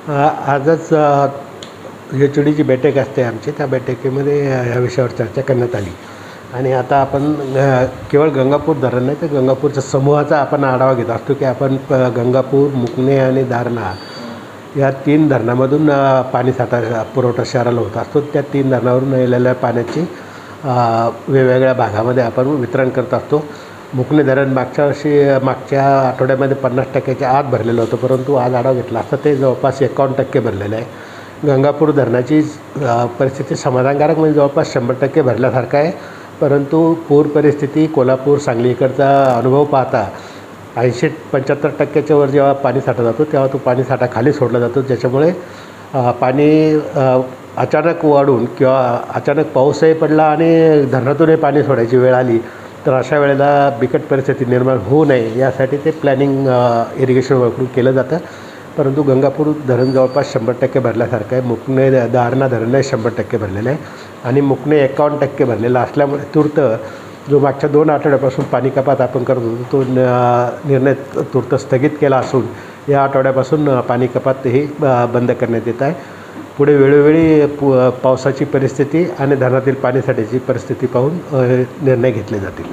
आजच HODची बैठक असते आमची. त्या बैठकीमध्ये ह्या विषयावर चर्चा करण्यात आली आणि आता आपण केवळ गंगापूर धरण नाही तर गंगापूरच्या समूहाचा आपण आढावा घेत असतो की आपण गंगापूर, मुकणे आणि दारणा या 3 धरणामधून पाणीसाठा पुरवठा शहराला होत असतो. त्या 3 धरणावरून येलेल्या पाण्याची वेगवेगळ्या भागामध्ये आपण वितरण करत असतो. मुकणे धरण मागच्या आठवड्यामध्ये 50%च्या आत भरलेलं होतं, परंतु आज आढावा घेतला असता ते जवळपास 51% भरलेलं आहे. गंगापूर धरणाची परिस्थिती समाधानकारक म्हणजे जवळपास 100% भरल्यासारखं आहे, परंतु पूर परिस्थिती कोल्हापूर, सांगली इकडचा अनुभव पाहता 80-75%च्या वर जेव्हा पाणीसाठा जातो तेव्हा तो पाणीसाठा खाली सोडला जातो, ज्याच्यामुळे पाणी अचानक वाढून किंवा अचानक पाऊसही पडला आणि धरणातूनही पाणी सोडायची वेळ आली तर अशा वेळेला बिकट परिस्थिती निर्माण होऊ नये यासाठी ते प्लॅनिंग इरिगेशन वापरून केलं जातं. परंतु गंगापूर धरण जवळपास 100% भरल्यासारखं आहे. मुकणे दारणा धरणही 100% भरलेलं आहे आणि मुकणे 51% भरलेलं असल्यामुळे तूर्त जो मागच्या 2 आठवड्यापासून पाणी कपात आपण करत होतो तो निर्णय तूर्त स्थगित केला असून या आठवड्यापासून पाणी कपात ही बंद करण्यात येत आहे. पुढे वेळोवेळी पावसाची परिस्थिती आणि धरणातील पाणीसाठ्याची परिस्थिती पाहून निर्णय घेतले जातील.